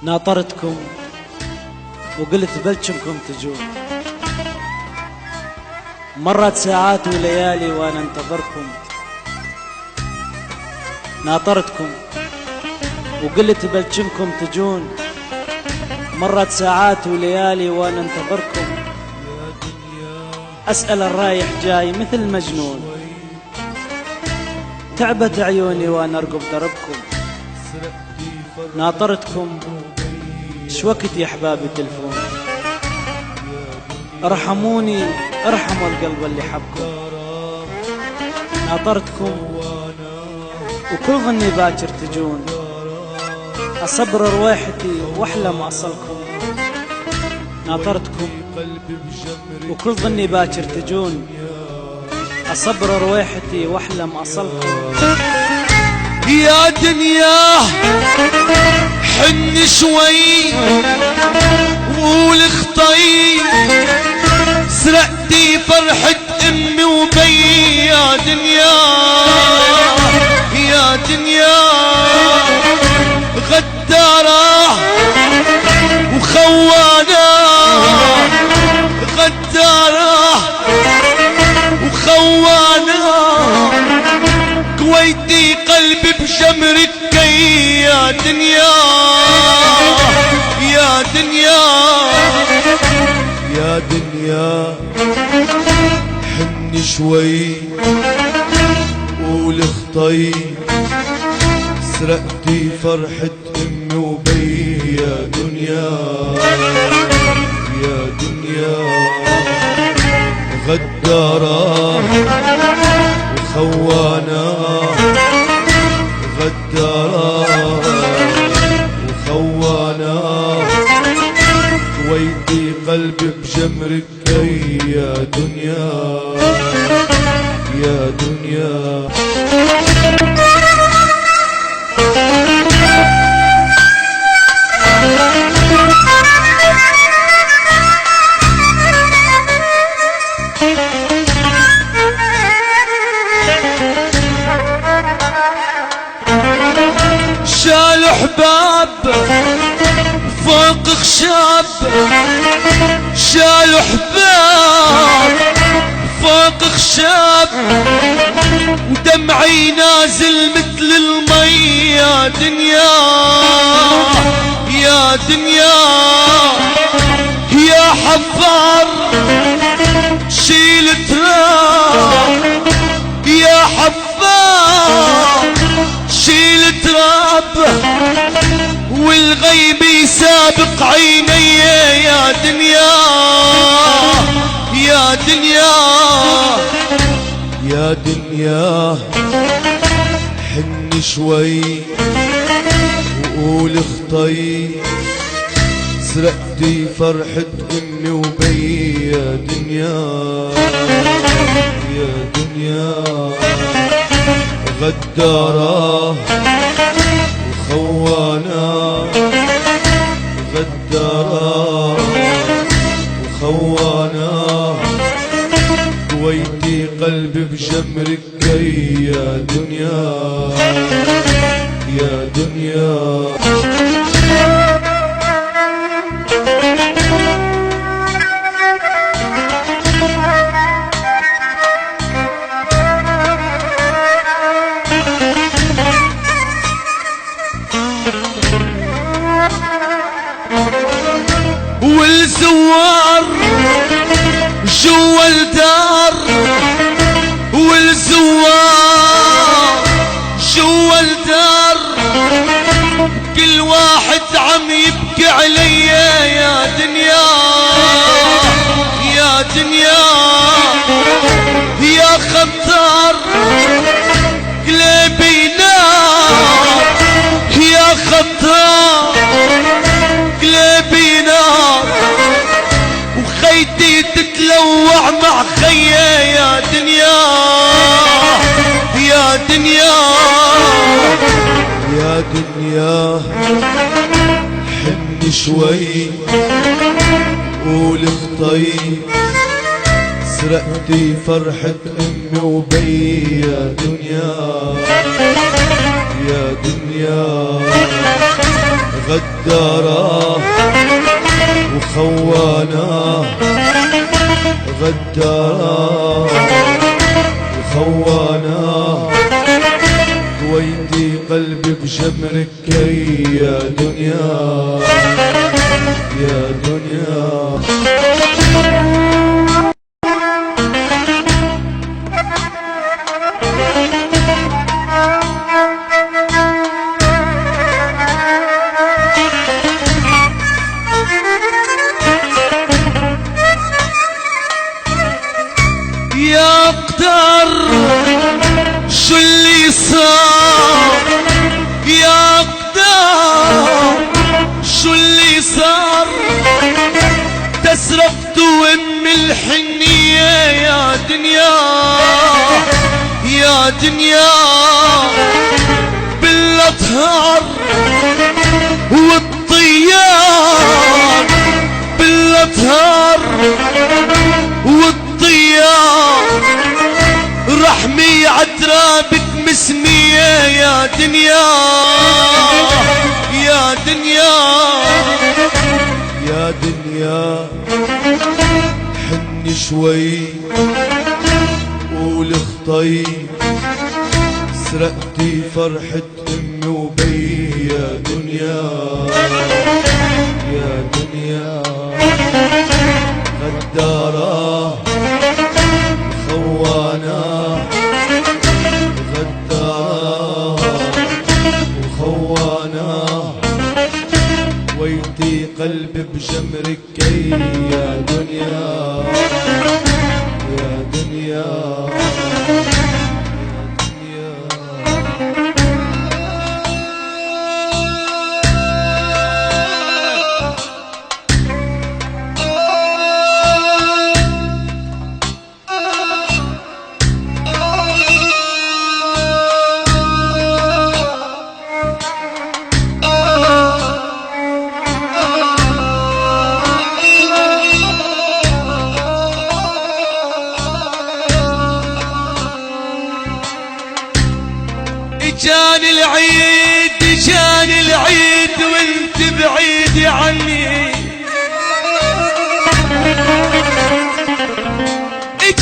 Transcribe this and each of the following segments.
ناطرتكم وقلت بلجمكم تجون، مرت ساعات وليالي وانا انتظركم. ناطرتكم وقلت بلجمكم تجون، مرت ساعات وليالي وانا انتظركم. اسأل الرايح جاي مثل مجنون، تعبت عيوني وانا ارقب دربكم. ناطرتكم شوقت يا احبابي تلفون، ارحموني ارحموا القلب اللي حبكم. ناطرتكم وكل ظني باكر تجون، اصبر رواحتي واحلم اصلكم. ناطرتكم وكل ظني باكر تجون، اصبر رواحتي واحلم اصلكم. يا دنيا حن شوي قول خطي، سرقتي فرحة امي وبي. يا دنيا يا دنيا غدارة وخوانة، غدارة وخوانة، كويتي قلبي بجمرك. يا دنيا يا دنيا يا دنيا حني شوي قول خطي، سرقتي فرحة امي وبي. يا دنيا يا دنيا غدارة وخوانة، غدارة وخوانة، كويتي قلبي بجمرك. يا دنيا يا دنيا شال حباب فوق خشاب، شال حباب فوق خشاب، ودمعي نازل مثل المي. يا دنيا يا دنيا يا حفار شيل تراب، يا حفار شيل تراب، والغيب يسابق عيني. يا دنيا يا دنيا يا دنيا حني شوي وقول خطي، سرقتي فرحة امي وبي. يا دنيا يا دنيا غدارة وخوانة، غدارة وخوانة، كويتي قلبي بجمرك. يا دنيا يا دنيا والزوار جوا الدار، والزوار جوا الدار، كل واحد عم يبكي علي. يا دنيا يا دنيا يا خطار قلبي نار، يا خطار قلبي نار، وخيتي تتلوع مع خيه. يا دنيا يا دنيا يا دنيا حني شوي قول خطي، سرقتي فرحة امي وبي. يا دنيا يا دنيا غدارة وخوانا، غدارة وخوانا، ويدي قلبي بجمرك يا دنيا، يا دنيا. يا قدر شو اللي صار، يا قدر شو اللي صار، تسرقت ام الحنية يا دنيا، يا دنيا. بالاطهار والطيار، بالاطهار والطيار، رحمي عترابك مسمية يا دنيا، يا دنيا، يا دنيا. حني شوي قول اخطي، سرقتي فرحة امي وبي يا دنيا، يا دنيا. غدارة خوانا، غدارة وخوانا، ويدي قلبي بجمرك يا دنيا، يا دنيا. جاني العيد، جاني العيد وانت بعيد عني،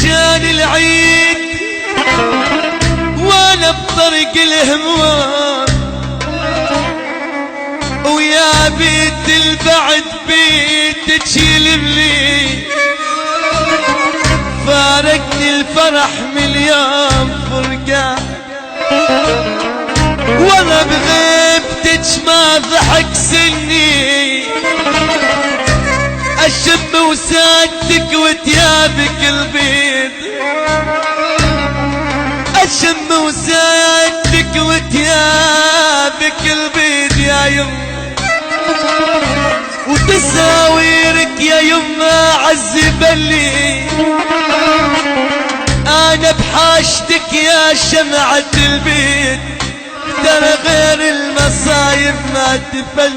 جاني العيد وانا بطريق الهموم، ويا بيت البعد بيتك يلملي، فارقني الفرح مليون فرقان، وانا بغيبتك ما ضحك سني، اشم وسادتك وتيابك البيض، اشم وسادتك وتيابك البيض يا يما، وتساويرك يا يما عزبلي، انا بحاجتك يا شمعة البيت، ترى غير المصايب ما تفل.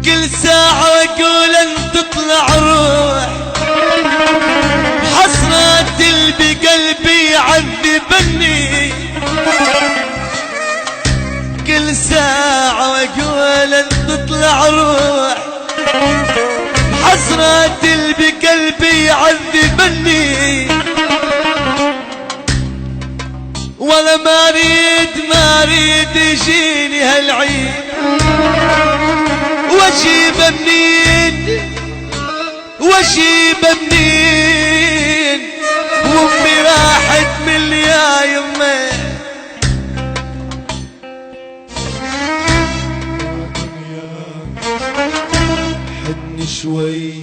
كل ساعة واقول ان تطلع روح، حسرات اللي بقلبي يعذبني، كل ساعة واقول ان تطلع روح، حسرات اللي بقلبي يعذبني، ولا ما اريد يجيني هالعيد، واجيبه منين، واجيبه منين، وامي راحت من يا يمه. حني شوي